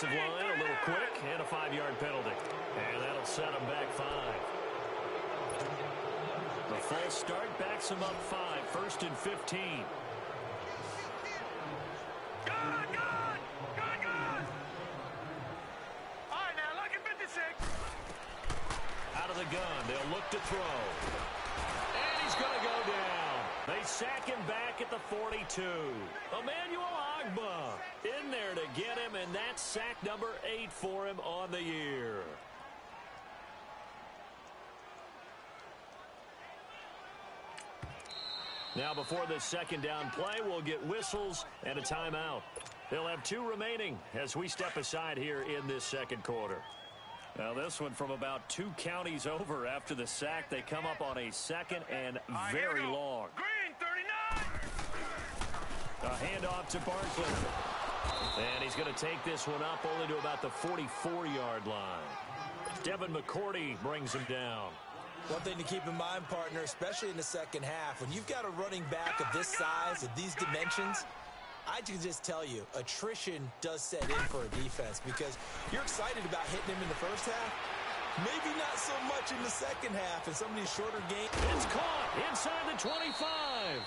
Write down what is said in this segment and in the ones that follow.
offensive line, a little quick, and a 5-yard penalty. And that'll set them back 5. The false start backs them up 5, 1st and 15. Good! All right, now, look at 56. Out of the gun, they'll look to throw. And he's going to go down. They sack him back at the 42. Emmanuel Ogbah in there to get him, and that's sack number 8 for him on the year. Now, before this second down play, we'll get whistles and a timeout. They'll have 2 remaining as we step aside here in this second quarter. Now, this one from about 2 counties over after the sack. They come up on a second and very long. Green, 39. A handoff to Barkley. And he's going to take this one up only to about the 44-yard line. Devin McCourty brings him down. One thing to keep in mind, partner, especially in the second half, when you've got a running back of this size, of these dimensions, I can just tell you, attrition does set in for a defense because you're excited about hitting him in the first half. Maybe not so much in the second half in some of these shorter games. It's caught inside the 25.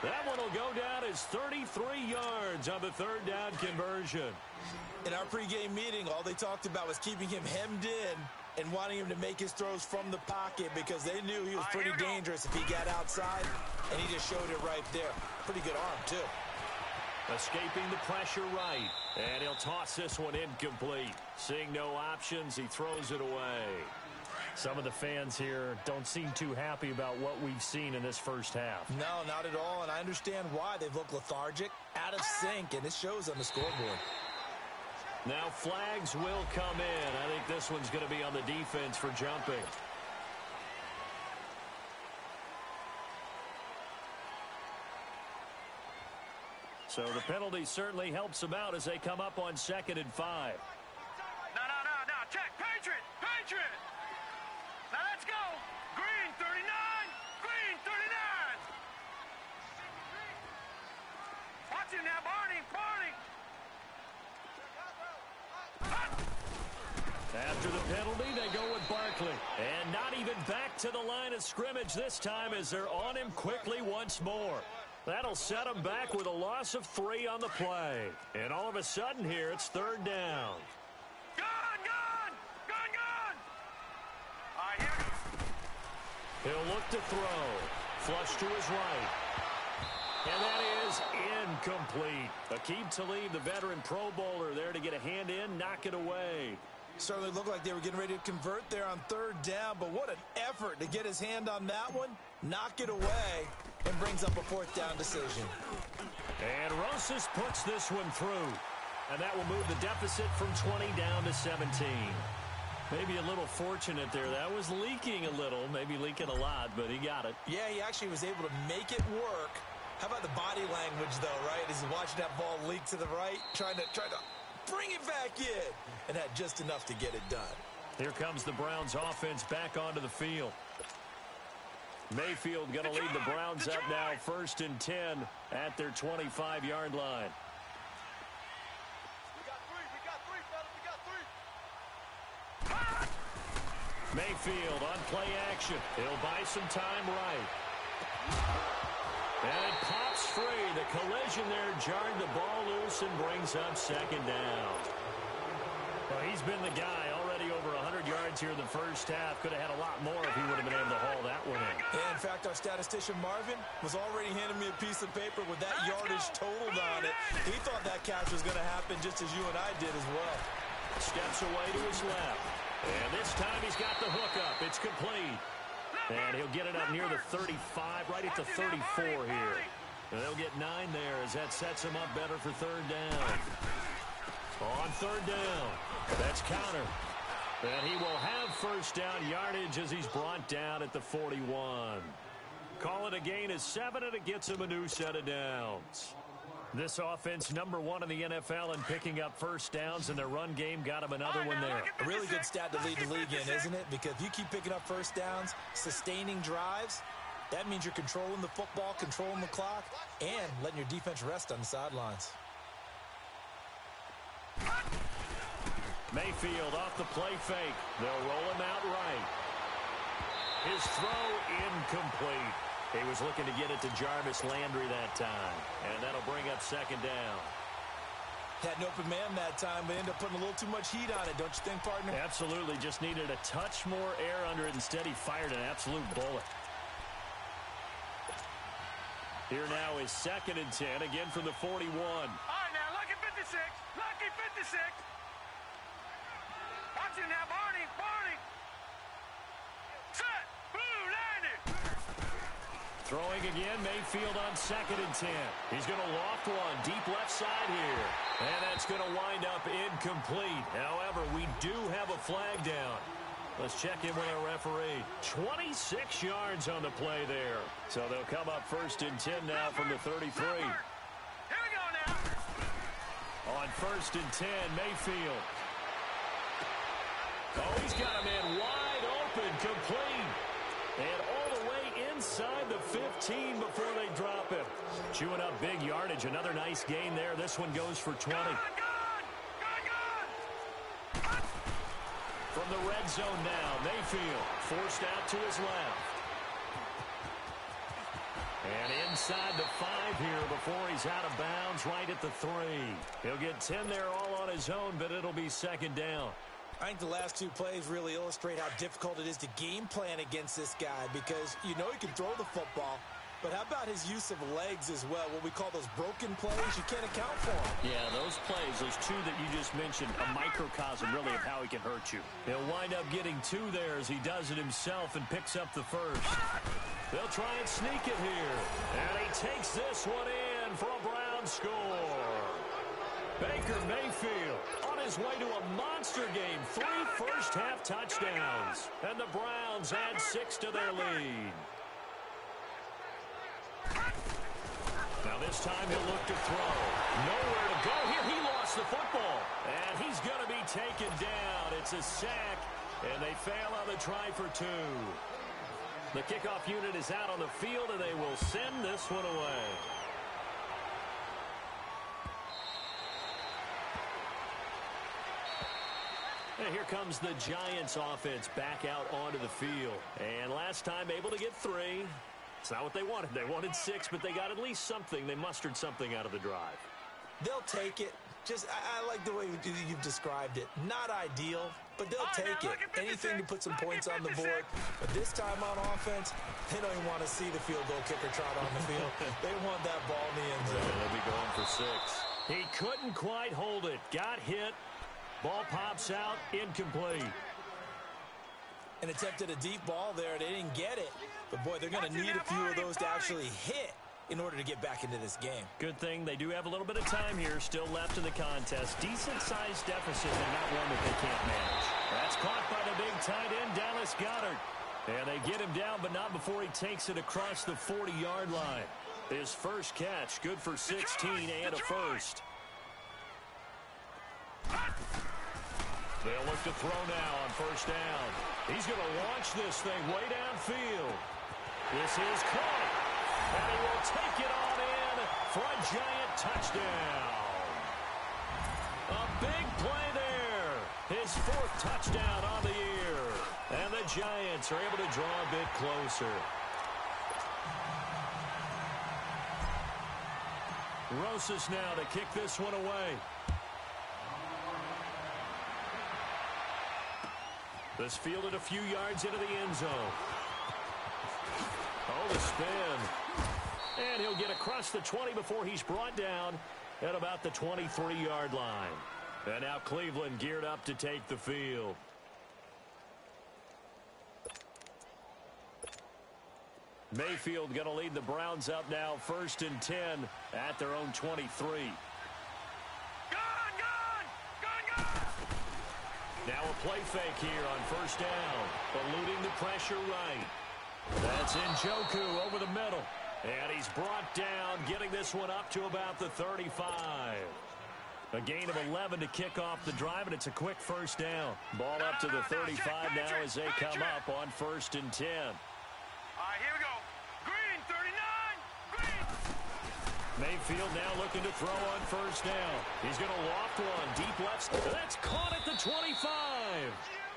That one will go down as 33 yards on the third down conversion. In our pregame meeting, all they talked about was keeping him hemmed in and wanting him to make his throws from the pocket because they knew he was pretty dangerous if he got outside, and he just showed it right there. Pretty good arm, too. Escaping the pressure right, and he'll toss this one incomplete. Seeing no options, he throws it away. Some of the fans here don't seem too happy about what we've seen in this first half. No, not at all, and I understand why. They've looked lethargic, out of sync, and it shows on the scoreboard. Now flags will come in. I think this one's going to be on the defense for jumping. So the penalty certainly helps them out as they come up on 2nd and 5. No. Check. Patriot. Now let's go. Green, 39. Green, 39. Watch him now, Barney. After the penalty, they go with Barkley. And not even back to the line of scrimmage this time as they're on him quickly once more. That'll set him back with a loss of 3 on the play. And all of a sudden here, it's 3rd down. Gun! All right, here we go. He'll look to throw. Flush to his right. And that is incomplete. Aqib Talib, the veteran Pro Bowler, there to get a hand in, knock it away. Certainly looked like they were getting ready to convert there on 3rd down, but what an effort to get his hand on that one, knock it away, and brings up a 4th down decision. And Rosas puts this one through. And that will move the deficit from 20 down to 17. Maybe a little fortunate there. That was leaking a little, maybe leaking a lot, but he got it. Yeah, he actually was able to make it work. How about the body language, though, right? As he's watching that ball leak to the right, trying to bring it back in, and had just enough to get it done. Here comes the Browns offense back onto the field. Mayfield going to lead the Browns up now, 1st and 10 at their 25-yard line. We got three, fellas. Mayfield on play action. He'll buy some time right. And it pops free. The collision there jarred the ball loose and brings up 2nd down. Well, he's been the guy already over 100 yards here in the first half. Could have had a lot more if he would have been able to haul that one in. Yeah, in fact, our statistician Marvin was already handing me a piece of paper with that yardage totaled on it. He thought that catch was going to happen just as you and I did as well. Steps away to his left. And this time he's got the hook up. It's complete. And he'll get it up near the 35, right at the 34 here. And they'll get 9 there as that sets him up better for 3rd down. On 3rd down, that's counter. And he will have 1st down yardage as he's brought down at the 41. Call it a gain of 7, and it gets him a new set of downs. This offense, number 1 in the NFL in picking up 1st downs, and their run game got him another one there. A really good stat to lead the league in, isn't it? Because if you keep picking up 1st downs, sustaining drives, that means you're controlling the football, controlling the clock, and letting your defense rest on the sidelines. Mayfield off the play fake. They'll roll him out right. His throw incomplete. He was looking to get it to Jarvis Landry that time. And that'll bring up second down. Had an open man that time, but ended up putting a little too much heat on it, don't you think, partner? Absolutely. Just needed a touch more air under it. Instead, he fired an absolute bullet. Here now is 2nd and 10, again from the 41. All right, now, lucky 56. Lucky 56. Watch it now, Barney. Barney. Set. Blue, landed. Throwing again, Mayfield on 2nd and 10. He's going to loft one deep left side here. And that's going to wind up incomplete. However, we do have a flag down. Let's check in with our referee. 26 yards on the play there. So they'll come up 1st and 10 now from the 33. Here we go now. On 1st and 10, Mayfield. Oh, he's got a man wide open, complete. And all the way inside the 15 before they drop him. Chewing up big yardage. Another nice gain there. This one goes for 20. From the red zone now, Mayfield forced out to his left. And inside the 5 here before he's out of bounds right at the 3. He'll get 10 there all on his own, but it'll be 2nd down. I think the last 2 plays really illustrate how difficult it is to game plan against this guy because you know he can throw the football, but how about his use of legs as well? What we call those broken plays, you can't account for them. Yeah, those plays, those 2 that you just mentioned, a microcosm really of how he can hurt you. He'll wind up getting 2 there as he does it himself and picks up the 1st. They'll try and sneak it here. And he takes this one in for a Brown score. Baker Mayfield on his way to a monster game. 3 first-half touchdowns. And the Browns add 6 to their lead. Now this time he'll look to throw. Nowhere to go here. He lost the football. And he's going to be taken down. It's a sack. And they fail on the try for 2. The kickoff unit is out on the field, and they will send this one away. And here comes the Giants offense back out onto the field. And last time able to get 3. It's not what they wanted. They wanted 6, but they got at least something. They mustered something out of the drive. They'll take it. I like the way you've described it. Not ideal, but they'll take it. Anything to put some points on the board. But this time on offense, they don't even want to see the field goal kicker trot on the field. They want that ball in the end zone. Yeah, they'll be going for 6. He couldn't quite hold it. Got hit. Ball pops out. Incomplete. And attempted a deep ball there. They didn't get it. But, boy, they're going to need a few of those to actually hit in order to get back into this game. Good thing they do have a little bit of time here still left in the contest. Decent-sized deficit and not one that they can't manage. That's caught by the big tight end, Dallas Goedert. And they get him down, but not before he takes it across the 40-yard line. His first catch, good for 16 and a first. They'll look to throw now on first down. He's going to launch this thing way downfield. This is caught. And he will take it on in for a Giant touchdown. A big play there. His 4th touchdown on the year. And the Giants are able to draw a bit closer. Rosas now to kick this one away. This fielded a few yards into the end zone. Oh, the spin. And he'll get across the 20 before he's brought down at about the 23-yard line. And now Cleveland geared up to take the field. Mayfield going to lead the Browns up now 1st and 10 at their own 23. Now a play fake here on first down. Eluding the pressure right. That's Njoku over the middle. And he's brought down, getting this one up to about the 35. A gain of 11 to kick off the drive, and it's a quick first down. Ball up to the 35 now as they come up on 1st and 10. All right, here we go. Green, 39. Green. Mayfield now looking to throw on first down. He's going to loft one. Deep left. That's caught at the 25.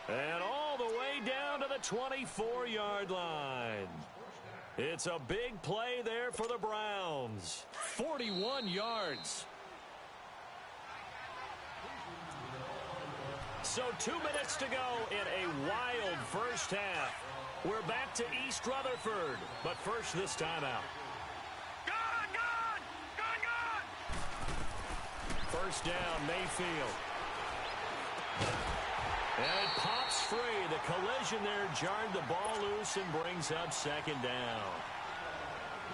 And all the way down to the 24-yard line. It's a big play there for the Browns. 41 yards. So 2 minutes to go in a wild first half. We're back to East Rutherford. But first, this timeout. First down, Mayfield. And it pops free. The collision there jarred the ball loose and brings up second down.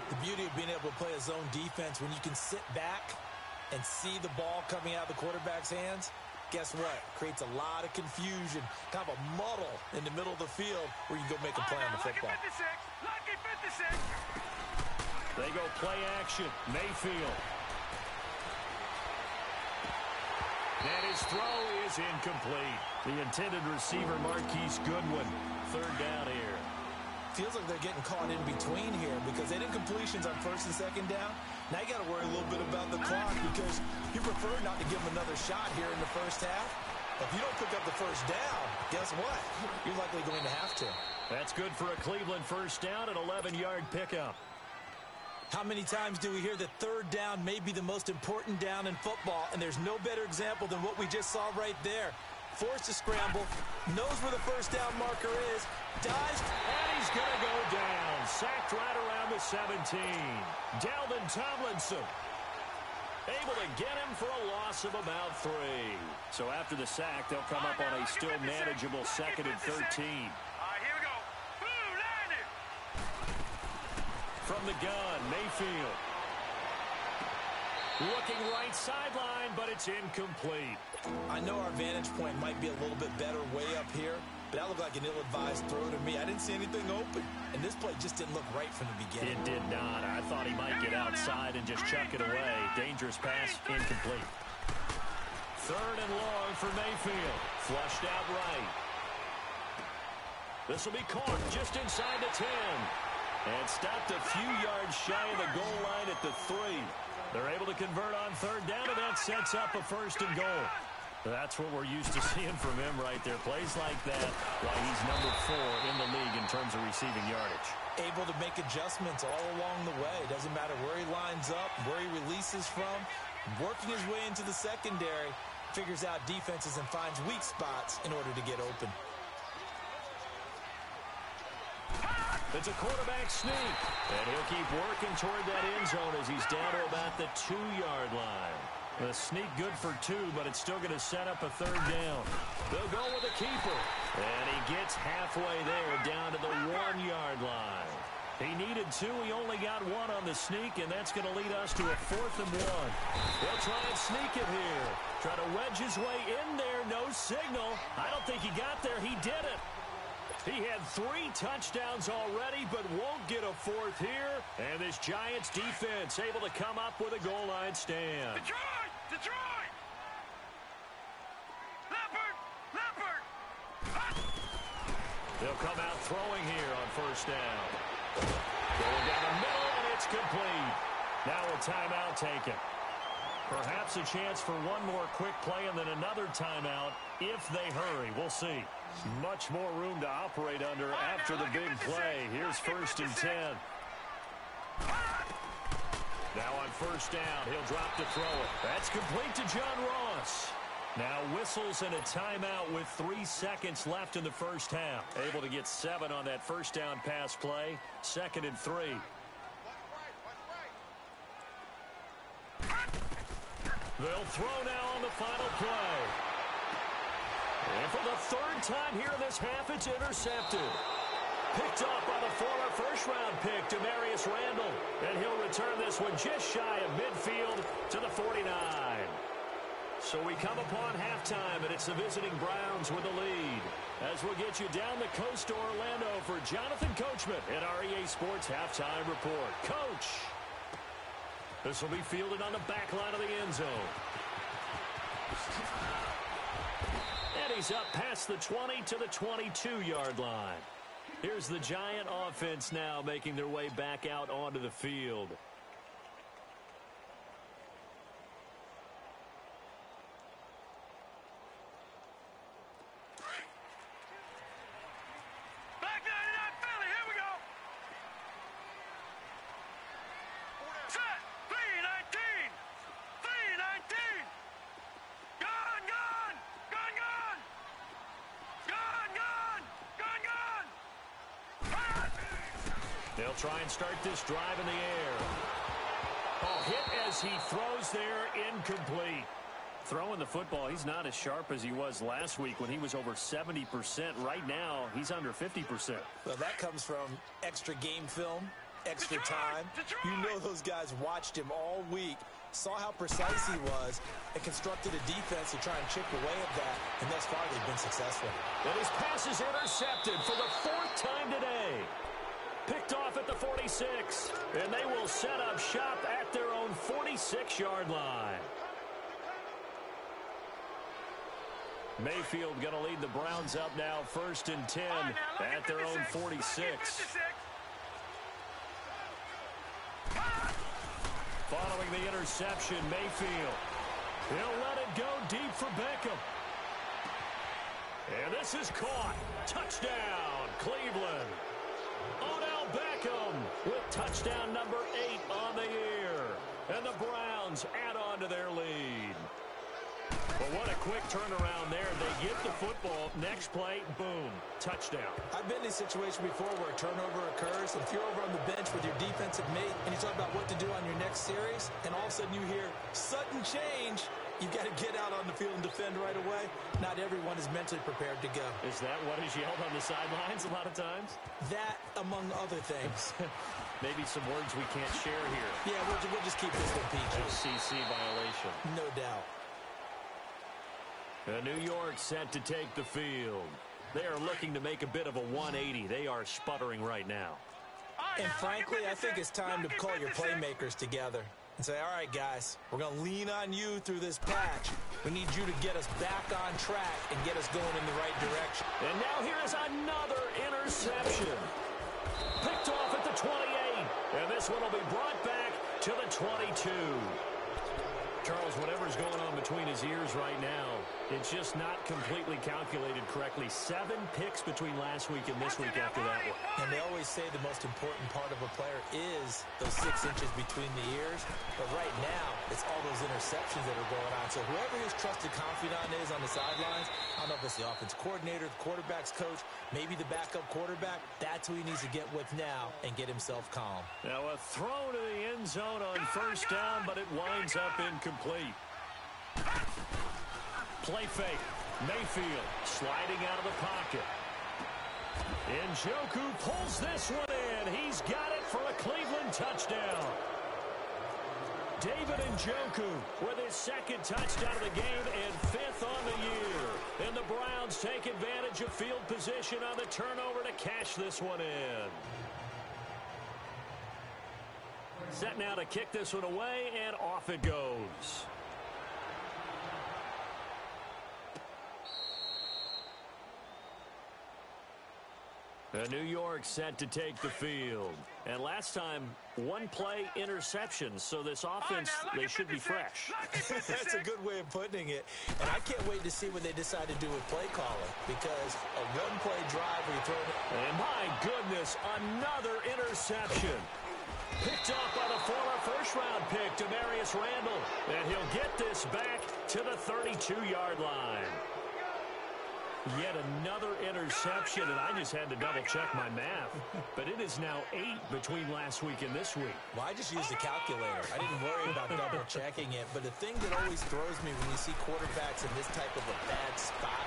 The beauty of being able to play a zone defense when you can sit back and see the ball coming out of the quarterback's hands, guess what? Creates a lot of confusion, kind of a muddle in the middle of the field where you can go make a play on the football. Lucky 56. They go play action. Mayfield. And his throw is incomplete. The intended receiver, Marquise Goodwin. Third down here. Feels like they're getting caught in between here because they did incompletions on first and second down. Now you got to worry a little bit about the clock because you prefer not to give them another shot here in the first half. If you don't pick up the first down, guess what? You're likely going to have to. That's good for a Cleveland first down, an 11-yard pickup. How many times do we hear that third down may be the most important down in football, and there's no better example than what we just saw right there. Forced to scramble, knows where the first down marker is, dives, and he's going to go down. Sacked right around the 17. Dalvin Tomlinson able to get him for a loss of about 3. So after the sack, they'll come up on a still manageable second and 13. Here we go. Blue landed. From the gun, Mayfield. Looking right sideline, but it's incomplete. I know our vantage point might be a little bit better way up here, but that looked like an ill-advised throw to me. I didn't see anything open, and this play just didn't look right from the beginning. It did not. I thought he might get outside and just chuck it away. Dangerous pass, incomplete. Third and long for Mayfield. Flushed out right. This will be caught just inside the 10. And stopped a few yards shy of the goal line at the 3. They're able to convert on third down, and that sets up a first and goal. That's what we're used to seeing from him right there. Plays like that, why he's number 4 in the league in terms of receiving yardage. Able to make adjustments all along the way. Doesn't matter where he lines up, where he releases from. Working his way into the secondary, figures out defenses and finds weak spots in order to get open. It's a quarterback sneak, and he'll keep working toward that end zone as he's down to about the 2-yard line. The sneak good for 2, but it's still going to set up a third down. They'll go with a keeper, and he gets halfway there down to the 1-yard line. He needed 2. He only got 1 on the sneak, and that's going to lead us to a 4th and 1. They'll try and sneak it here. Try to wedge his way in there. No signal. I don't think he got there. He did it. He had 3 touchdowns already, but won't get a 4th here. And this Giants defense able to come up with a goal line stand. Detroit! Leopard! They'll come out throwing here on first down. Going down the middle, and it's complete. Now a timeout taken. Perhaps a chance for one more quick play and then another timeout if they hurry. We'll see. Much more room to operate under after the big play. Here's first and 10. Now on first down, he'll drop to throw it. That's complete to John Ross. Now whistles and a timeout with 3 seconds left in the first half. Able to get 7 on that first down pass play. Second and 3. They'll throw now on the final play. And for the 3rd time here in this half, it's intercepted. Picked up by the former first-round pick, Demarius Randall. And he'll return this one just shy of midfield to the 49. So we come upon halftime, and it's the visiting Browns with the lead. As we'll get you down the coast to Orlando for Jonathan Coachman in our EA Sports Halftime Report. Coach! This will be fielded on the back line of the end zone. And he's up past the 20 to the 22-yard line. Here's the Giant offense now making their way back out onto the field. Set. 319. 319. Gun, gun. Gun, gun. Gun, gun. Gun, gun. Fire. They'll try and start this drive in the air. Oh, hit as he throws there, incomplete. Throwing the football, he's not as sharp as he was last week when he was over 70%. Right now, he's under 50%. Well, that comes from extra game film, extra time. You know those guys watched him all week, saw how precise he was, and constructed a defense to try and chip away at that, and thus far they've been successful. And his pass is intercepted for the 4th time today. Picked off at the 46, and they will set up shop at their own 46-yard line. Mayfield going to lead the Browns up now, 1st and 10 at their own 46. Following the interception, Mayfield. He'll let it go deep for Beckham. And this is caught. Touchdown, Cleveland. Odell Beckham with touchdown number 8 on the year. And the Browns add on to their lead. Well, what a quick turnaround there. They get the football. Next play, boom, touchdown. I've been in a situation before where a turnover occurs, and if you're over on the bench with your defensive mate and you talk about what to do on your next series, and all of a sudden you hear sudden change, you've got to get out on the field and defend right away. Not everyone is mentally prepared to go. Is that what is yelled on the sidelines a lot of times? That, among other things. Maybe some words we can't share here. Yeah, we'll just keep this one PG. FCC violation. No doubt. New York set to take the field. They are looking to make a bit of a 180. They are sputtering right now. And frankly, I think it's time to call your playmakers together and say, all right, guys, we're going to lean on you through this patch. We need you to get us back on track and get us going in the right direction. And now here is another interception. Picked off at the 28. And this one will be brought back to the 22. Charles, whatever's going on between his ears right now, it's just not completely calculated correctly. 7 picks between last week and this week after that one. And they always say the most important part of a player is those 6 inches between the ears. But right now, it's all those interceptions that are going on. So whoever his trusted confidant is on the sidelines, I don't know if it's the offense coordinator, the quarterback's coach, maybe the backup quarterback, that's who he needs to get with now and get himself calm. Now a throw to the end zone on 1st down, but it winds up incomplete. Play fake. Mayfield sliding out of the pocket. Njoku pulls this one in. He's got it for a Cleveland touchdown. David Njoku with his 2nd touchdown of the game and 5th on the year. And the Browns take advantage of field position on the turnover to cash this one in. Set now to kick this one away, and off it goes. New York set to take the field. And last time, 1-play interception. So this offense, they should be fresh. That's a good way of putting it. And I can't wait to see what they decide to do with play calling. Because a 1-play drive where you throw it. And my goodness, another interception. Picked off by the former 1st-round pick, Demarius Randall. And he'll get this back to the 32-yard line. Yet another interception, and I just had to double-check my math. But it is now 8 between last week and this week. Well, I just used a calculator. I didn't worry about double-checking it. But the thing that always throws me when you see quarterbacks in this type of a bad spot,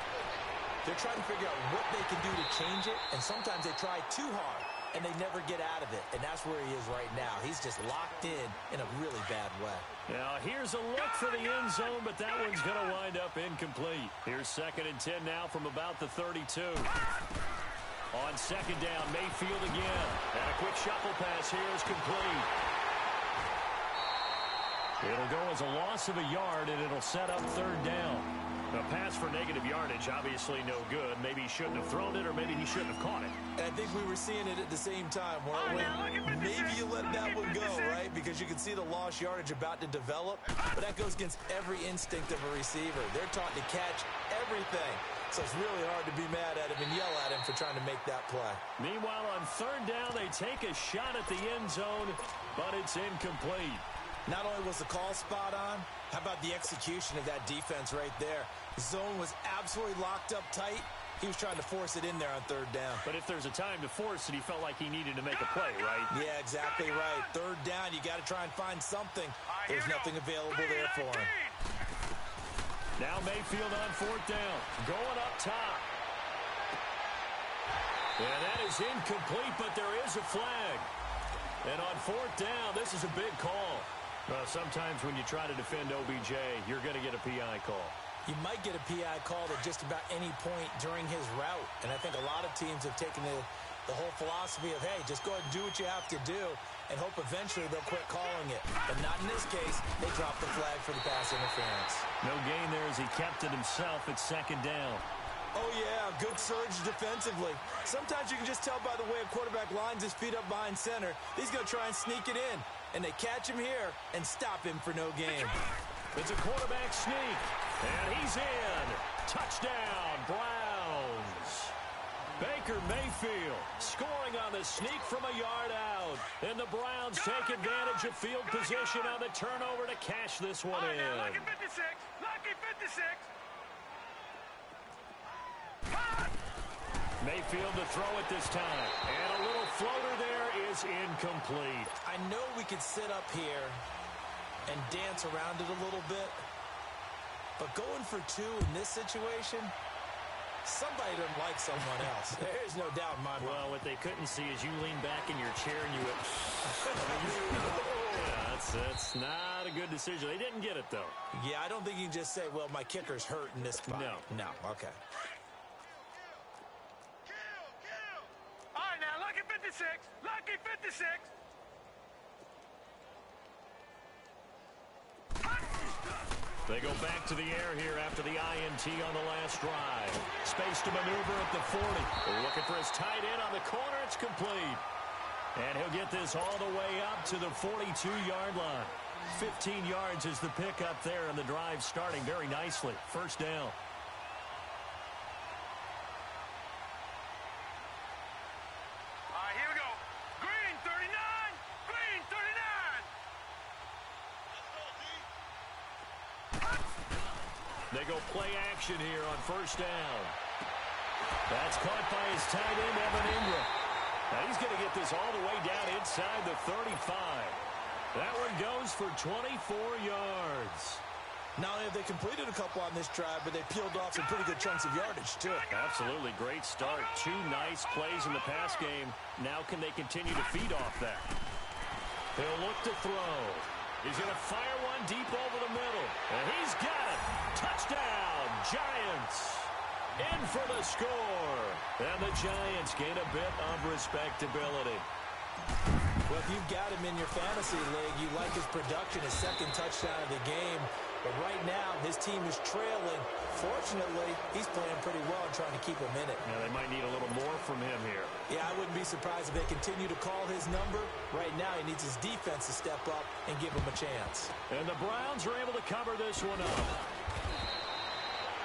they're trying to figure out what they can do to change it, and sometimes they try too hard, and they never get out of it. And that's where he is right now. He's just locked in a really bad way. Now, here's a look for the end zone, but that one's going to wind up incomplete. Here's 2nd and 10 now from about the 32. On 2nd down, Mayfield again. And a quick shuffle pass here is complete. It'll go as a loss of a yard, and it'll set up 3rd down. A pass for negative yardage, obviously no good. Maybe he shouldn't have thrown it, or maybe he shouldn't have caught it. And I think we were seeing it at the same time, weren't we? Maybe you let that one go, right? Because you can see the lost yardage about to develop. But that goes against every instinct of a receiver. They're taught to catch everything. So it's really hard to be mad at him and yell at him for trying to make that play. Meanwhile, on third down, they take a shot at the end zone, but it's incomplete. Not only was the call spot on, how about the execution of that defense right there? The zone was absolutely locked up tight. He was trying to force it in there on third down. But if there's a time to force it, he felt like he needed to make a play, right? Yeah, exactly right. Third down, you got to try and find something. There's nothing available there for him. Now Mayfield on fourth down, going up top. And that is incomplete, but there is a flag. And on fourth down, this is a big call. Sometimes when you try to defend OBJ, you're going to get a PI call. You might get a PI called at just about any point during his route. And I think a lot of teams have taken the whole philosophy of, hey, just go ahead and do what you have to do and hope eventually they'll quit calling it. But not in this case. They dropped the flag for the pass interference. No gain there as he kept it himself at second down. Oh, yeah, good surge defensively. Sometimes you can just tell by the way a quarterback lines his feet up behind center. He's going to try and sneak it in. And they catch him here and stop him for no gain. It's a quarterback sneak. And he's in. Touchdown, Browns. Baker Mayfield scoring on the sneak from a yard out. And the Browns take advantage of field position on the turnover to cash this one in. Lucky 56. Lucky 56. Mayfield to throw it this time. And a little floater there is incomplete. I know we could sit up here and dance around it a little bit. But going for two in this situation, somebody doesn't like someone else. There's no doubt in my mind. Well, what they couldn't see is you lean back in your chair and you went, yeah, that's not a good decision. They didn't get it, though. Yeah, I don't think you can just say, well, my kicker's hurt in this spot. No, okay. All right, now, lucky 56. Lucky 56. They go back to the air here after the INT on the last drive. Space to maneuver at the 40. Looking for his tight end on the corner. It's complete. And he'll get this all the way up to the 42-yard line. 15 yards is the pickup there, and the drive starting very nicely. First down. All right, here we go. Green 39. Green 39. They go play action here on first down. That's caught by his tight end, Evan Ingram. Now he's going to get this all the way down inside the 35. That one goes for 24 yards. Not only have they completed a couple on this drive, but they peeled off some pretty good chunks of yardage, too. Absolutely. Great start. Two nice plays in the pass game. Now can they continue to feed off that? He'll look to throw. He's going to fire one deep over the middle. And he's got it. Touchdown, Giants. In for the score. And the Giants gain a bit of respectability. Well, if you've got him in your fantasy league, you like his production, his second touchdown of the game. But right now, his team is trailing. Fortunately, he's playing pretty well and trying to keep him in it. Yeah, they might need a little more from him here. Yeah, I wouldn't be surprised if they continue to call his number. Right now, he needs his defense to step up and give him a chance. And the Browns are able to cover this one up.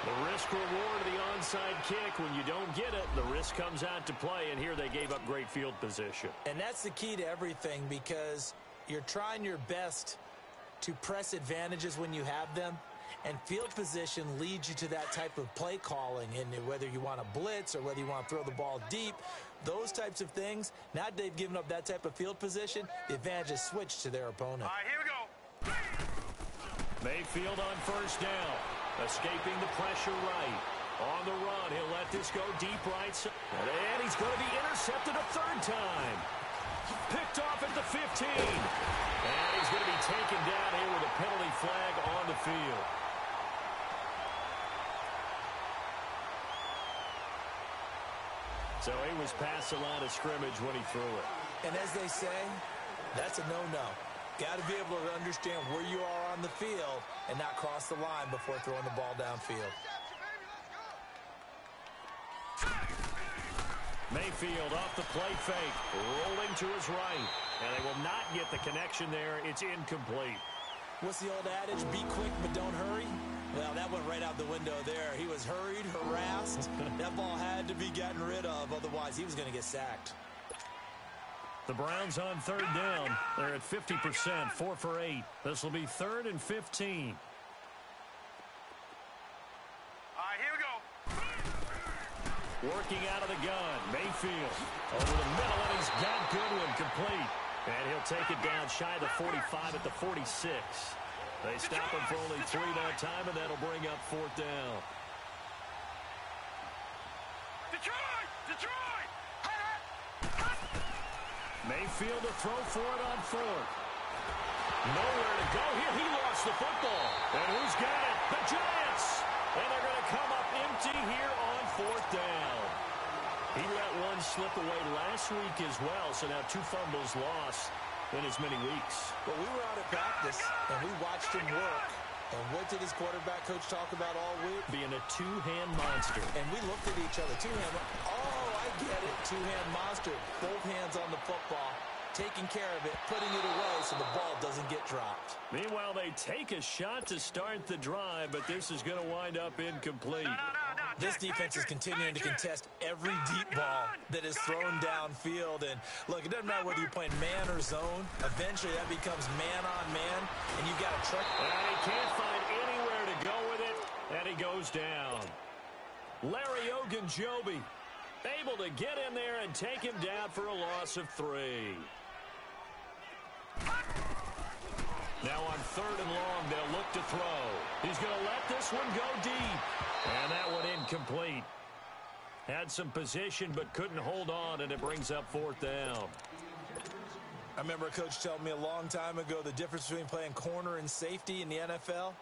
The risk-reward of the onside kick, when you don't get it, the risk comes out to play, and here they gave up great field position. And that's the key to everything, because you're trying your best to press advantages when you have them, and field position leads you to that type of play calling, and whether you want to blitz or whether you want to throw the ball deep, those types of things, now that they've given up that type of field position, the advantage is switched to their opponent. All right, here we go. Mayfield on first down, escaping the pressure right. On the run, he'll let this go deep right. And he's going to be intercepted a third time. Picked off at the 15. And he's going to be taken down here with a penalty flag on the field. So he was past the line of scrimmage when he threw it. And as they say, that's a no-no. Got to be able to understand where you are on the field and not cross the line before throwing the ball downfield. Mayfield off the play fake, rolling to his right. And they will not get the connection there. It's incomplete. What's the old adage? Be quick, but don't hurry. Well, that went right out the window there. He was hurried, harassed. That ball had to be gotten rid of, otherwise he was going to get sacked. The Browns on third down. They're at 50%, 4 for 8. This will be 3rd and 15. All right, here we go. Working out of the gun, Mayfield over the middle, and he's got Goodwin complete. And he'll take it down shy of the 45 at the 46. They stop him for only 3 that time, and that'll bring up 4th down. Detroit! Detroit! Mayfield to throw for it on 4th. Nowhere to go here. He lost the football. And who's got it? The Giants! And they're going to come up empty here on 4th down. He let one slip away last week as well, so now 2 fumbles lost in as many weeks. Well, we were out at practice, and we watched him work. And what did his quarterback coach talk about all week? Being a 2-hand monster. And we looked at each other. 2-hand. Oh, I get it. 2-hand monster. Both hands on the football, taking care of it, putting it away so the ball doesn't get dropped. Meanwhile, they take a shot to start the drive, but this is going to wind up incomplete. This defense is continuing to contest every deep ball that is thrown downfield. And, look, it doesn't matter whether you're playing man or zone. Eventually, that becomes man-on-man, and you've got to try. And he can't find anywhere to go with it, and he goes down. Larry Ogunjobi able to get in there and take him down for a loss of 3. Now on 3rd and long, they'll look to throw. He's going to let this one go deep. And that one incomplete. Had some position but couldn't hold on, and it brings up 4th down. I remember a coach telling me a long time ago the difference between playing corner and safety in the NFL.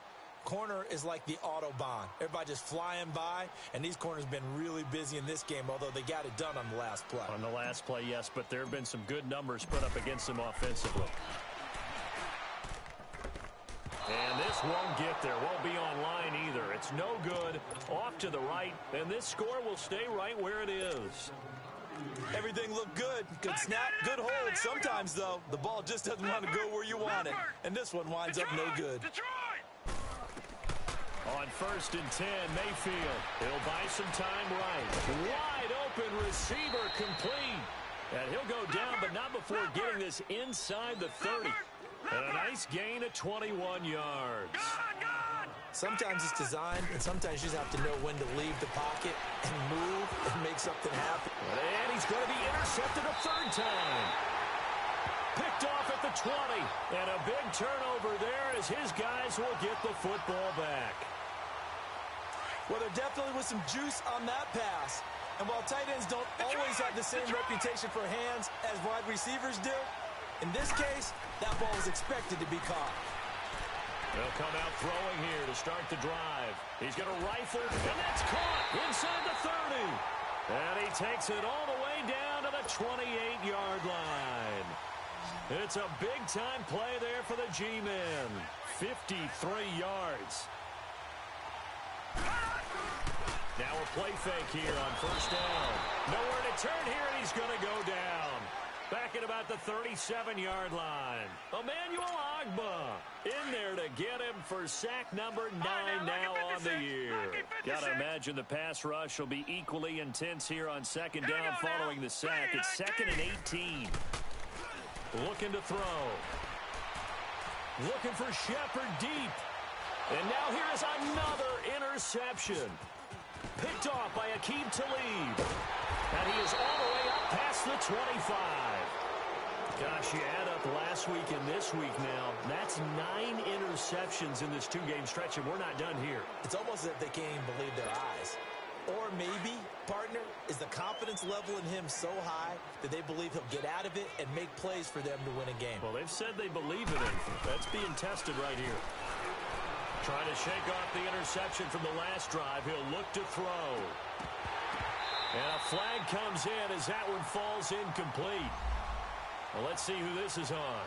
Corner is like the Autobahn. Everybody just flying by, and these corners have been really busy in this game, although they got it done on the last play. On the last play, yes, but there have been some good numbers put up against them offensively. And this won't get there. Won't be online either. It's no good. Off to the right. And this score will stay right where it is. Everything looked good. Good snap, good hold. Sometimes, though, the ball just doesn't want to go where you want it. And this one winds up no good. On 1st and 10, Mayfield. He'll buy some time right. Wide open receiver complete. And he'll go down, but not before getting this inside the 30. And a nice gain of 21 yards. Sometimes it's designed, and sometimes you just have to know when to leave the pocket and move and make something happen. And he's going to be intercepted a 3rd time. Picked off at the 20. And a big turnover there as his guys will get the football back. Well, there definitely was some juice on that pass. And while tight ends don't always have the same reputation for hands as wide receivers do, in this case, that ball was expected to be caught. They'll come out throwing here to start the drive. He's going to rifle, and that's caught inside the 30. And he takes it all the way down to the 28-yard line. It's a big-time play there for the G-men. 53 yards. Now a play fake here on 1st down. Nowhere to turn here, and he's going to go down. Back at about the 37-yard line. Emmanuel Ogbah in there to get him for sack number 9 now on the year. Got to imagine the pass rush will be equally intense here on 2nd down following the sack. It's 2nd and 18. Looking to throw. Looking for Shepard deep. And now here is another interception. Picked off by Aqib Talib. And he is all the way up past the 25. Gosh, you add up last week and this week now. That's 9 interceptions in this 2-game stretch, and we're not done here. It's almost as if they can't even believe their eyes. Or maybe, partner, is the confidence level in him so high that they believe he'll get out of it and make plays for them to win a game. Well, they've said they believe in him. That's being tested right here. Trying to shake off the interception from the last drive. He'll look to throw. And a flag comes in as that one falls incomplete. Well, let's see who this is on.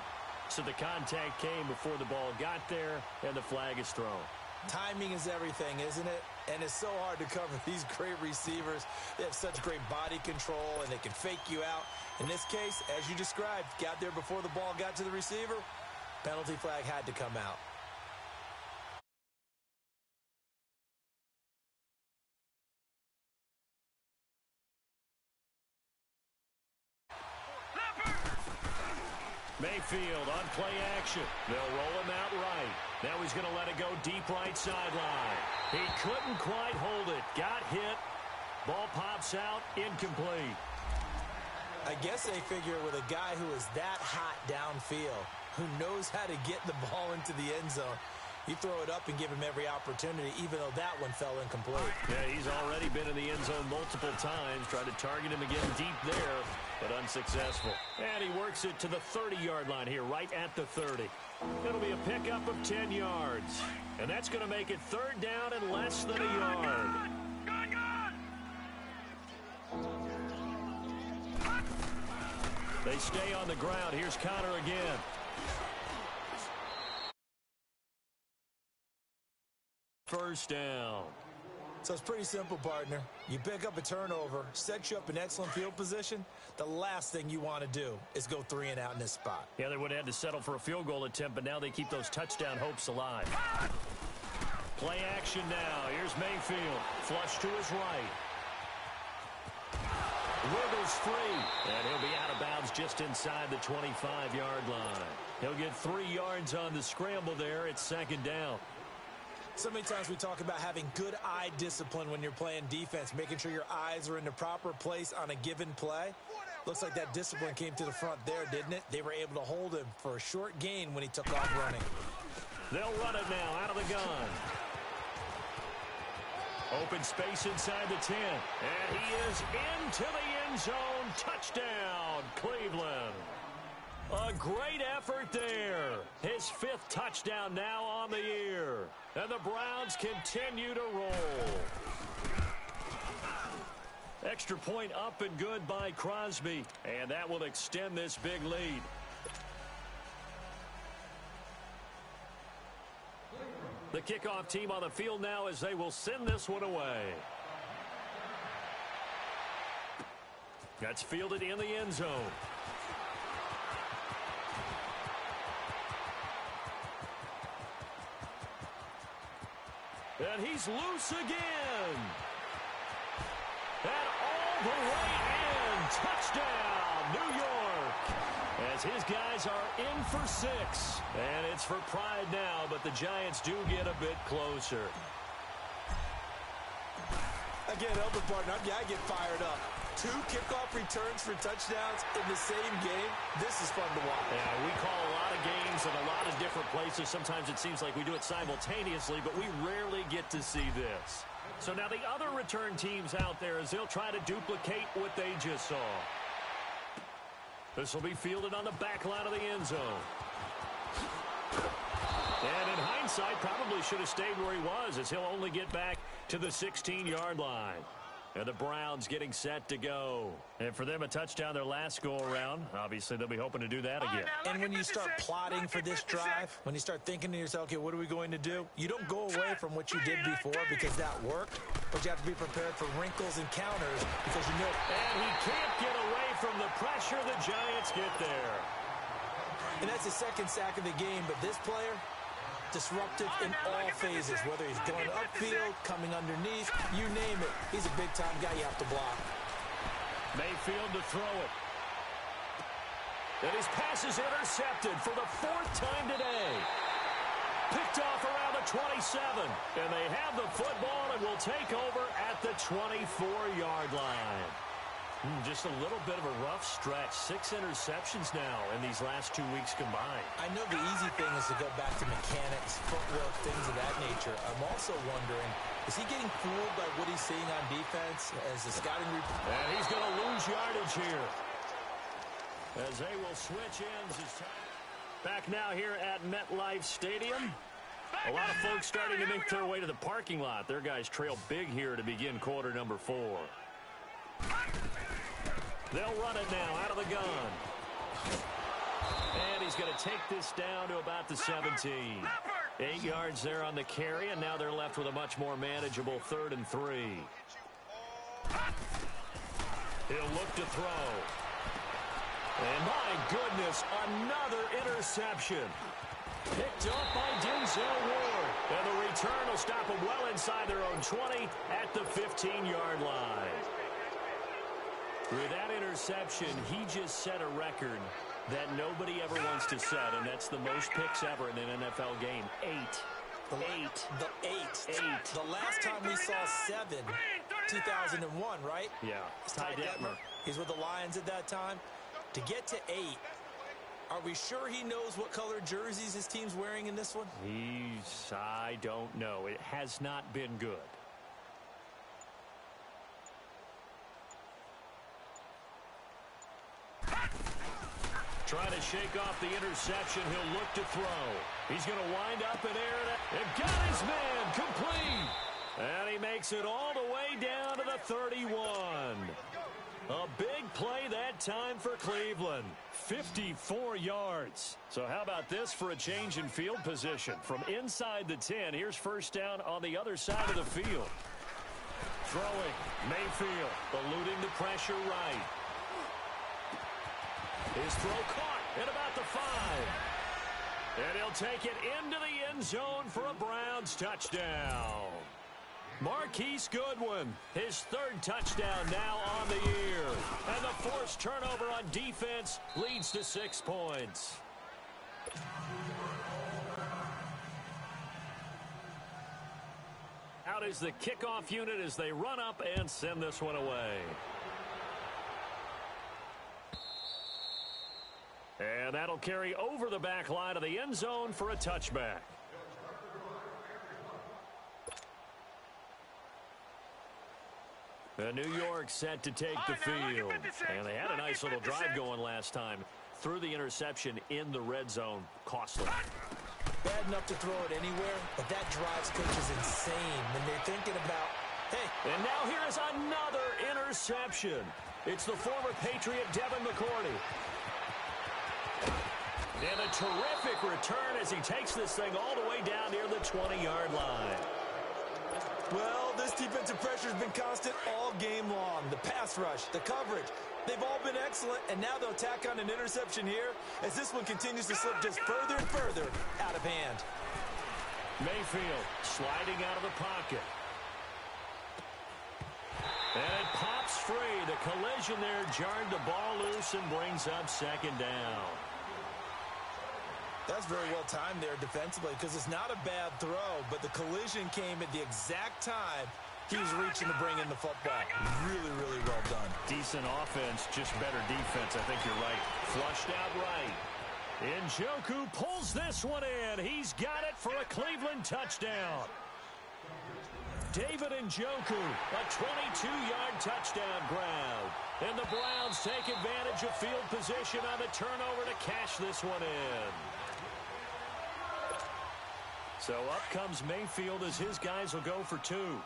So the contact came before the ball got there, and the flag is thrown. Timing is everything, isn't it? And it's so hard to cover these great receivers. They have such great body control, and they can fake you out. In this case, as you described, got there before the ball got to the receiver. Penalty flag had to come out. Mayfield on play action. They'll roll him out right. Now he's going to let it go deep right sideline. He couldn't quite hold it. Got hit. Ball pops out. Incomplete. I guess they figure with a guy who is that hot downfield, who knows how to get the ball into the end zone, you throw it up and give him every opportunity, even though that one fell incomplete. Yeah, he's already been in the end zone multiple times. Tried to target him again deep there, but unsuccessful. And he works it to the 30-yard line here, right at the 30. It'll be a pickup of 10 yards. And that's going to make it third down and less than a yard. They stay on the ground. Here's Connor again. First down. So it's pretty simple, partner. You pick up a turnover, set you up in excellent field position. The last thing you want to do is go 3 and out in this spot. Yeah, they would have had to settle for a field goal attempt, but now they keep those touchdown hopes alive. Play action now. Here's Mayfield. Flush to his right. Wiggles free, and he'll be out of bounds just inside the 25-yard line. He'll get 3 yards on the scramble there. It's second down. So many times we talk about having good eye discipline when you're playing defense, making sure your eyes are in the proper place on a given play. Looks like that discipline came to the front there, didn't it? They were able to hold him for a short gain when he took off running. They'll run it now out of the gun. Open space inside the 10. And he is into the end zone. Touchdown, Cleveland. A great effort there. His 5th touchdown now on the year. And the Browns continue to roll. Extra point up and good by Crosby. And that will extend this big lead. The kickoff team on the field now as they will send this one away. That's fielded in the end zone. And he's loose again. And all the way in. Touchdown, New York. As his guys are in for 6. And it's for pride now, but the Giants do get a bit closer. I can't help it, partner. I get fired up. 2 kickoff returns for touchdowns in the same game. This is fun to watch. Yeah, we call a lot of games in a lot of different places. Sometimes it seems like we do it simultaneously, but we rarely get to see this. So now the other return teams out there as they'll try to duplicate what they just saw. This will be fielded on the back line of the end zone. And in hindsight, probably should have stayed where he was as he'll only get back to the 16-yard line. And the Browns getting set to go. And for them, a touchdown their last go-around. Obviously, they'll be hoping to do that again. And when you start plotting for this drive, when you start thinking to yourself, okay, what are we going to do? You don't go away from what you did before because that worked, but you have to be prepared for wrinkles and counters because you know. And he can't get away from the pressure. The Giants get there. And that's the 2nd sack of the game, but this player, disruptive in all phases, whether he's going upfield, coming underneath, you name it. He's a big-time guy you have to block. Mayfield to throw it. And his pass is intercepted for the 4th time today. Picked off around the 27. And they have the football and will take over at the 24-yard line. Just a little bit of a rough stretch. 6 interceptions now in these last 2 weeks combined. I know the easy thing is to go back to mechanics, footwork, things of that nature. I'm also wondering, is he getting fooled by what he's seeing on defense as the scouting report? And he's going to lose yardage here as they will switch ends. Back now here at MetLife Stadium. A lot of folks starting to make their way to the parking lot. Their guys trail big here to begin quarter number 4. They'll run it now out of the gun. And he's going to take this down to about the 17. 8 yards there on the carry, and now they're left with a much more manageable 3rd and 3. He'll look to throw. And my goodness, another interception. Picked up by Denzel Ward. And the return will stop them well inside their own 20 at the 15-yard line. With that interception, he just set a record that nobody ever wants to set, and that's the most picks ever in an NFL game. 8. The last time we saw 7, 2001, right? Yeah, Ty Detmer. He's with the Lions at that time. To get to 8, are we sure he knows what color jerseys his team's wearing in this one? I don't know. It has not been good. Trying to shake off the interception. He'll look to throw. He's going to wind up in air. And got his man complete. And he makes it all the way down to the 31. A big play that time for Cleveland. 54 yards. So how about this for a change in field position? From inside the 10, here's first down on the other side of the field. Throwing. Mayfield eluding the pressure right. His throw caught at about the 5. And he'll take it into the end zone for a Browns touchdown. Marquise Goodwin, his 3rd touchdown now on the year. And the forced turnover on defense leads to 6 points. Out is the kickoff unit as they run up and send this one away. And that'll carry over the back line of the end zone for a touchback. New York set to take the field. And they had a nice little drive going last time. Threw the interception in the red zone. Costly. Bad enough to throw it anywhere, but that drives coaches insane when they're thinking about, hey. And now here is another interception. It's the former Patriot Devin McCourty. And a terrific return as he takes this thing all the way down near the 20-yard line. Well, this defensive pressure has been constant all game long. The pass rush, the coverage, they've all been excellent, and now they'll tack on an interception here as this one continues to slip just further and further out of hand. Mayfield sliding out of the pocket. And it pops free. The collision there jarred the ball loose and brings up 2nd down. That's very well timed there defensively because it's not a bad throw, but the collision came at the exact time he was reaching to bring in the football. Really, really well done. Decent offense, just better defense. I think you're right. Flushed out right. Njoku pulls this one in. He's got it for a Cleveland touchdown. David Njoku, a 22-yard touchdown grab. And the Browns take advantage of field position on the turnover to cash this one in. So up comes Mayfield as his guys will go for 2. Gun!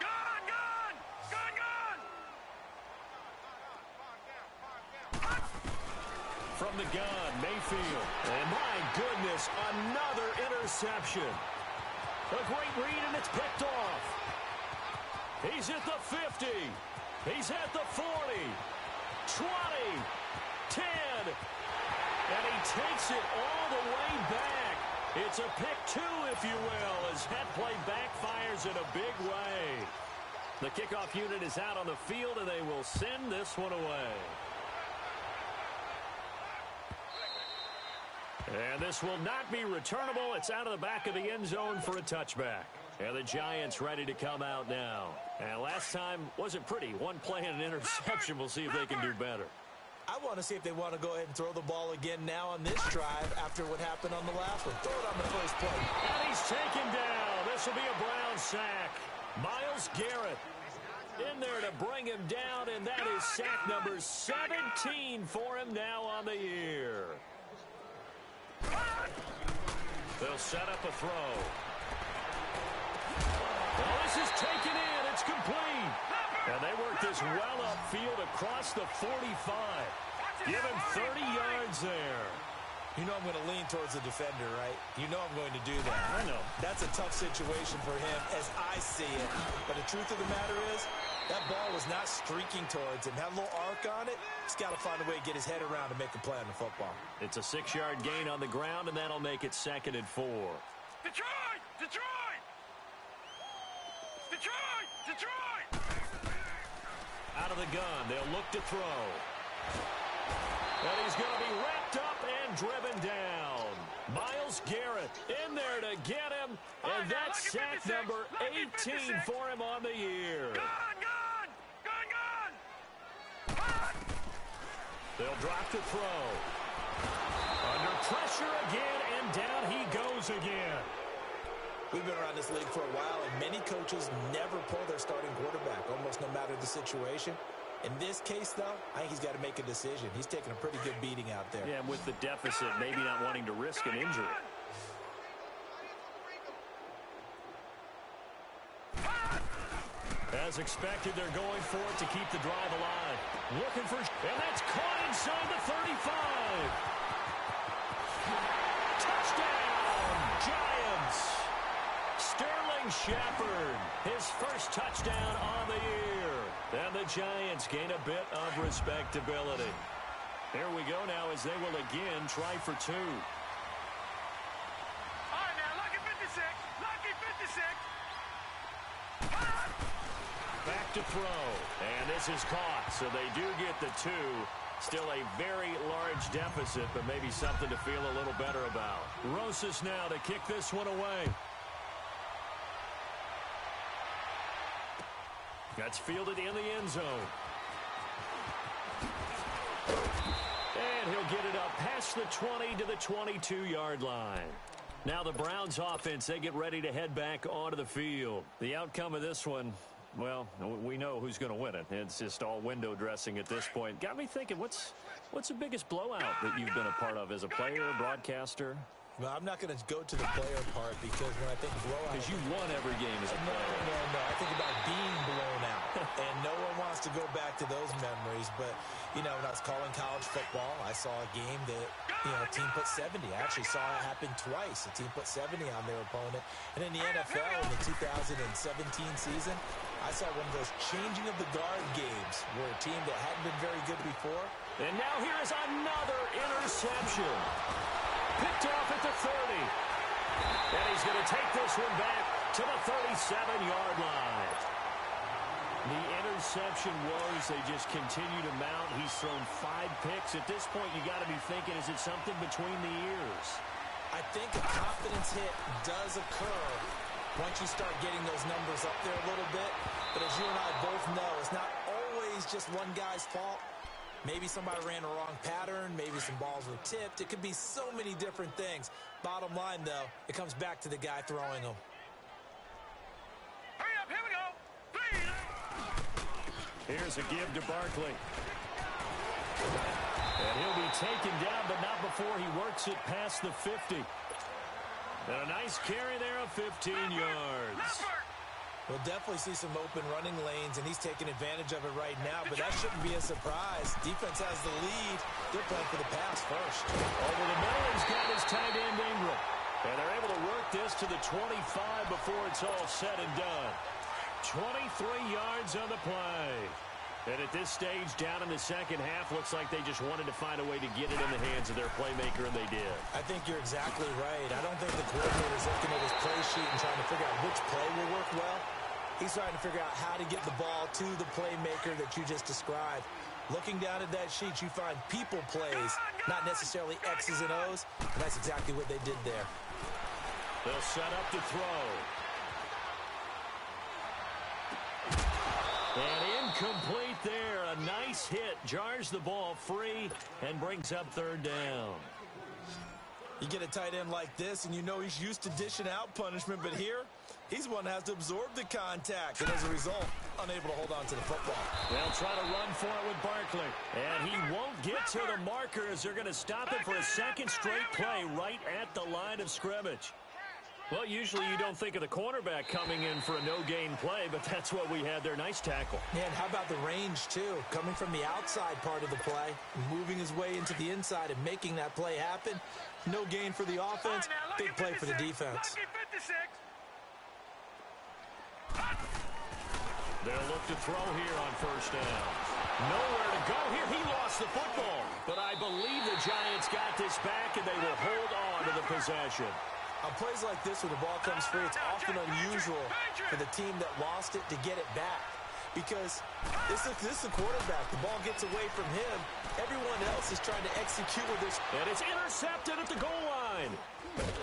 From the gun, Mayfield. And my goodness, another interception. A great read, and it's picked off. He's at the 50. He's at the 40. 20. 10. And he takes it all the way back. It's a pick 2, if you will, as that play backfires in a big way. The kickoff unit is out on the field, and they will send this one away. And this will not be returnable. It's out of the back of the end zone for a touchback. And the Giants ready to come out now. And last time wasn't pretty. One play and an interception. We'll see if they can do better. I want to see if they want to go ahead and throw the ball again now on this drive after what happened on the last one. Throw it on the first play. And he's taken down. This will be a Brown sack. Myles Garrett in there to bring him down, and that is sack number 17 for him now on the year. They'll set up a throw. Well, this is taken in. It's complete. And they work this well upfield across the 45. Give him 30 yards there. You know I'm going to lean towards the defender, right? You know I'm going to do that. I know. That's a tough situation for him as I see it. But the truth of the matter is, that ball was not streaking towards him. Had a little arc on it. He's got to find a way to get his head around and make a play on the football. It's a 6-yard gain on the ground, and that'll make it 2nd and 4. Detroit! Detroit! Detroit! Detroit! Out of the gun, they'll look to throw. And he's going to be wrapped up and driven down. Myles Garrett in there to get him. And that's sack number 18 for him on the year. They'll drop to throw. Under pressure again, and down he goes again. We've been around this league for a while, and many coaches never pull their starting quarterback, almost no matter the situation. In this case, though, I think he's got to make a decision. He's taking a pretty good beating out there. Yeah, and with the deficit, maybe not wanting to risk an injury. As expected, they're going for it to keep the drive alive. Looking for, and that's caught inside the 35. Touchdown, Giants. Sterling Shepard, his first touchdown on the year. And the Giants gain a bit of respectability. Here we go now as they will again try for two. All right, now, lucky 56. Lucky 56. Back to throw. And this is caught, so they do get the two. Still a very large deficit, but maybe something to feel a little better about. Rosas now to kick this one away. That's fielded in the end zone. And he'll get it up past the 20 to the 22-yard line. Now the Browns offense, they get ready to head back onto the field. The outcome of this one, well, we know who's going to win it. It's just all window dressing at this point. Got me thinking, what's the biggest blowout that you've been a part of as a player, broadcaster? Well, I'm not going to go to the player part because when I think blowout... Because you won every game as a player. No. I think about being blown out. And no one wants to go back to those memories. But, you know, when I was calling college football, I saw a game that, you know, a team put 70. I actually saw it happen twice. A team put 70 on their opponent. And in the NFL, in the 2017 season, I saw one of those changing of the guard games where a team that hadn't been very good before. And now here is another interception. Picked off at the 30. And he's going to take this one back to the 37-yard line. The interception woes, they just continue to mount. He's thrown 5 picks. At this point, you got to be thinking, is it something between the ears? I think a confidence hit does occur once you start getting those numbers up there a little bit. But as you and I both know, it's not always just one guy's fault. Maybe somebody ran a wrong pattern. Maybe some balls were tipped. It could be so many different things. Bottom line, though, it comes back to the guy throwing them. Hurry up, here we go. Here's a give to Barkley. And he'll be taken down, but not before he works it past the 50. And a nice carry there of 15 yards. We'll definitely see some open running lanes, and he's taking advantage of it right now, but that shouldn't be a surprise. Defense has the lead. They're playing for the pass first. Over the middle, he's got his tight end Ingram. And they're able to work this to the 25 before it's all said and done. 23 yards on the play. And at this stage, down in the second half, looks like they just wanted to find a way to get it in the hands of their playmaker, and they did. I think you're exactly right. I don't think the coordinator's looking at his play sheet and trying to figure out which play will work well. He's trying to figure out how to get the ball to the playmaker that you just described. Looking down at that sheet, you find people plays, not necessarily X's and O's, and that's exactly what they did there. They'll set up to throw. And incomplete there. A nice hit. Jars the ball free and brings up third down. You get a tight end like this, and you know he's used to dishing out punishment, but here, he's the one that has to absorb the contact, and as a result, unable to hold on to the football. They'll try to run for it with Barkley. And he won't get to the marker as they're going to stop it for a second straight play right at the line of scrimmage. Well, usually you don't think of the cornerback coming in for a no-gain play, but that's what we had there. Nice tackle. Yeah, and how about the range, too? Coming from the outside part of the play, moving his way into the inside and making that play happen. No gain for the offense, big play for the defense. They'll look to throw here on first down. Nowhere to go here. He lost the football. But I believe the Giants got this back, and they will hold on to the possession. On plays like this where the ball comes free, it's often unusual for the team that lost it to get it back. because this is the quarterback. The ball gets away from him. Everyone else is trying to execute with this. And it's intercepted at the goal line.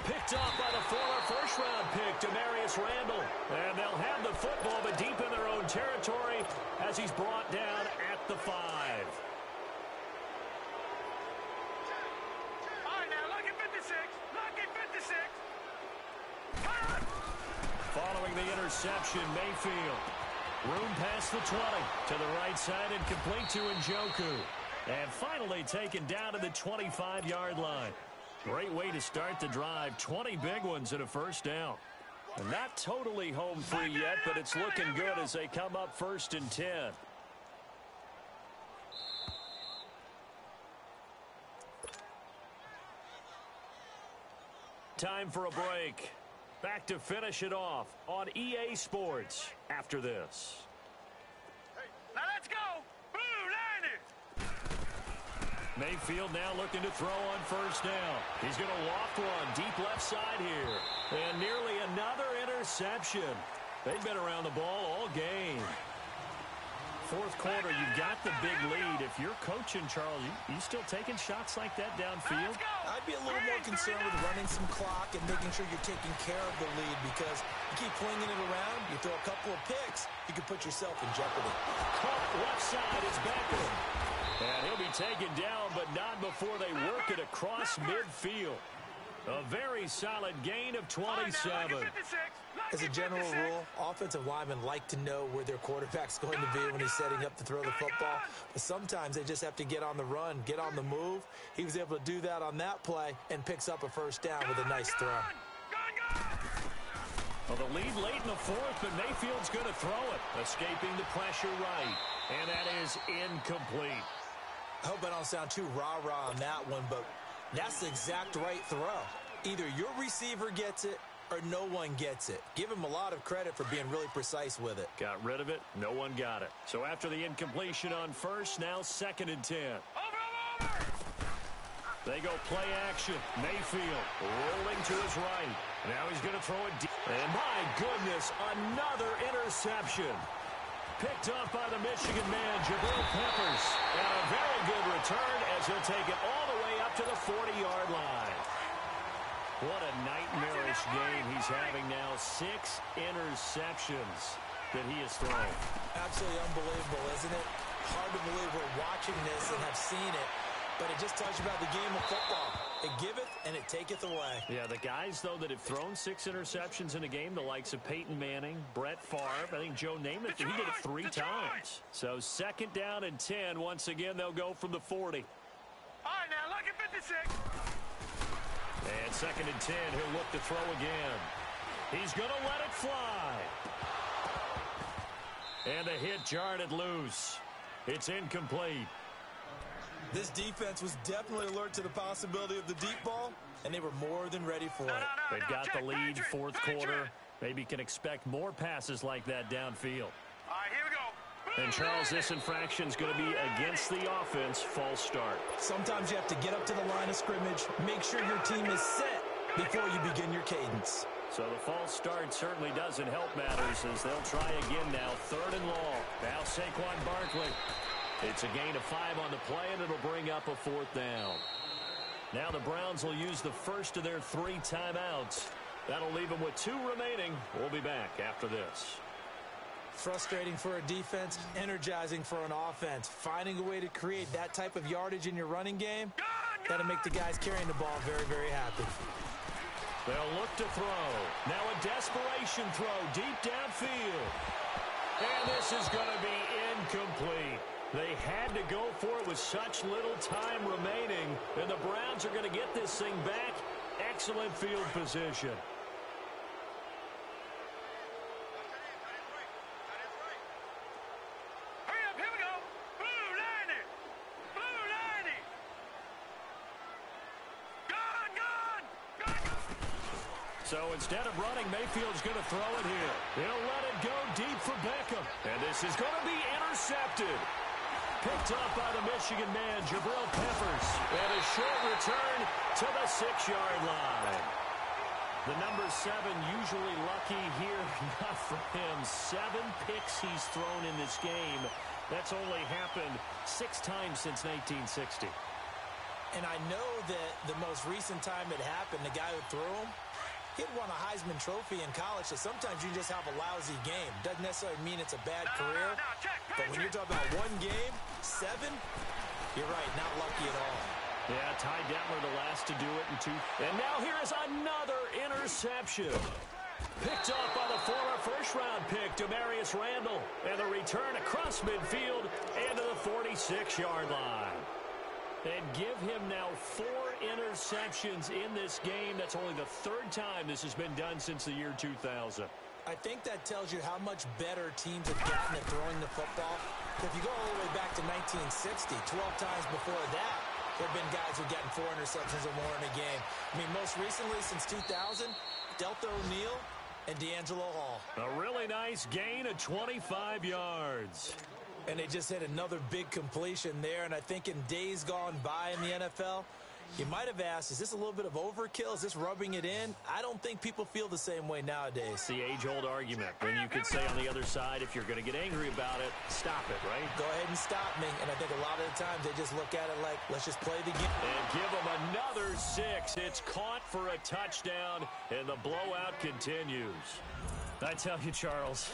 Picked off by the former first-round pick, Demarius Randall. And they'll have the football, but deep in their own territory as he's brought down at the 5. All right, now, lucky 56. Lucky 56. Following the interception, Mayfield. Room past the 20. To the right side and complete to Njoku. And finally taken down to the 25-yard line. Great way to start the drive. 20 big ones and a first down. And not totally home free yet, but it's looking good as they come up 1st and 10. Time for a break. Back to finish it off on EA Sports after this. Now let's go. Blue 90. Mayfield now looking to throw on first down. He's going to loft one deep left side here. And nearly another interception. They've been around the ball all game. 4th quarter, you've got the big lead. If you're coaching, Charles, you still taking shots like that downfield? I'd be a little more concerned with running some clock and making sure you're taking care of the lead, because you keep flinging it around, you throw a couple of picks, you can put yourself in jeopardy. Caught left side is Beckham. And he'll be taken down, but not before they work it across midfield. A very solid gain of 27. As a general rule, offensive linemen like to know where their quarterback's going to be when he's setting up to throw the football. But sometimes they just have to get on the run, get on the move. He was able to do that on that play and picks up a first down with a nice throw. Well, the lead late in the 4th, but Mayfield's going to throw it. Escaping the pressure right. And that is incomplete. I hope I don't sound too rah-rah on that one, but that's the exact right throw. Either your receiver gets it or no one gets it. Give him a lot of credit for being really precise with it. Got rid of it. No one got it. So after the incompletion on first, now 2nd and 10. Over. They go play action. Mayfield rolling to his right. Now he's going to throw it deep. And my goodness, another interception. Picked off by the Michigan man, Jabril Peppers. And a very good return as he'll take it all the way up to the 40-yard line. What a nightmarish game he's having now. 6 interceptions that he has thrown. Absolutely unbelievable, isn't it? Hard to believe we're watching this and have seen it, but it just tells you about the game of football. It giveth and it taketh away. Yeah, the guys, though, that have thrown 6 interceptions in a game, the likes of Peyton Manning, Brett Favre, I think Joe Namath, he did it 3 times. So 2nd down and 10. Once again, they'll go from the 40. All right, now, lucky 56. And 2nd and 10, he'll look to throw again. He's going to let it fly. And the hit jarred it loose. It's incomplete. This defense was definitely alert to the possibility of the deep ball, and they were more than ready for it. They've got the lead, 4th quarter. Maybe can expect more passes like that downfield. All right, here we go. And, Charles, this infraction's going to be against the offense, false start. Sometimes you have to get up to the line of scrimmage, make sure your team is set before you begin your cadence. So the false start certainly doesn't help matters as they'll try again now. 3rd and long. Now Saquon Barkley. It's a gain of 5 on the play, and it'll bring up a 4th down. Now the Browns will use the first of their 3 timeouts. That'll leave them with 2 remaining. We'll be back after this. Frustrating for a defense, energizing for an offense. Finding a way to create that type of yardage in your running game, that'll make the guys carrying the ball very, very happy. They'll look to throw. Now a desperation throw deep downfield. And this is going to be incomplete. They had to go for it with such little time remaining. And the Browns are going to get this thing back. Excellent field position. Hurry up, here we go. Blue 90. Blue 90. Gone. So instead of running, Mayfield's going to throw it here. He'll let it go deep for Beckham. And this is going to be intercepted. Picked up by the Michigan man, Jabril Peppers. And a short return to the 6-yard line. The number 7 usually lucky here not for him. 7 picks he's thrown in this game. That's only happened 6 times since 1960. And I know that the most recent time it happened, the guy who threw him, he'd won a Heisman Trophy in college, so sometimes you just have a lousy game. Doesn't necessarily mean it's a bad career. But when you're talking about one game, 7, you're right, not lucky at all. Yeah, Ty Detmer the last to do it in 2. And now here is another interception. Picked off by the former first-round pick, Demarius Randall. And the return across midfield and to the 46-yard line. And give him now 4 interceptions in this game. That's only the 3rd time this has been done since the year 2000. I think that tells you how much better teams have gotten at throwing the football. If you go all the way back to 1960, 12 times before that, there have been guys who have gotten 4 interceptions or more in a game. I mean, most recently since 2000, Delta O'Neal and D'Angelo Hall. A really nice gain of 25 yards. And they just hit another big completion there. And I think in days gone by in the NFL, you might have asked, is this a little bit of overkill? Is this rubbing it in? I don't think people feel the same way nowadays. It's the age-old argument. When you could say on the other side, if you're going to get angry about it, stop it, right? Go ahead and stop me. And I think a lot of the times they just look at it like, let's just play the game. And give them another 6. It's caught for a touchdown, and the blowout continues. I tell you, Charles,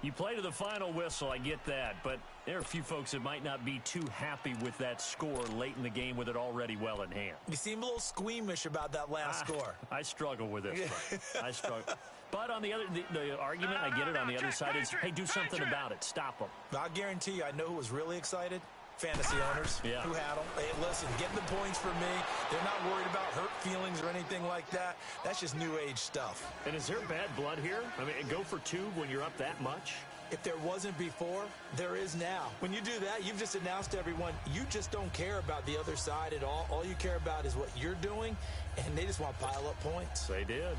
you play to the final whistle, I get that, but there are a few folks that might not be too happy with that score late in the game with it already well in hand. You seem a little squeamish about that last score. I struggle with this one. I struggle. But on the other, the argument, I get it, on the other side is, hey, do something about it. Stop them. I'll guarantee you, I know who was really excited. Fantasy owners who had them. Hey, listen, get the points for me. They're not worried about hurt feelings or anything like that. That's just new age stuff. And is there bad blood here? I mean, go for 2 when you're up that much? If there wasn't before, there is now. When you do that, you've just announced to everyone, you just don't care about the other side at all. All you care about is what you're doing, and they just want to pile up points. They did.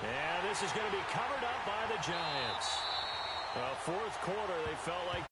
And this is going to be covered up by the Giants. 4th quarter, they felt like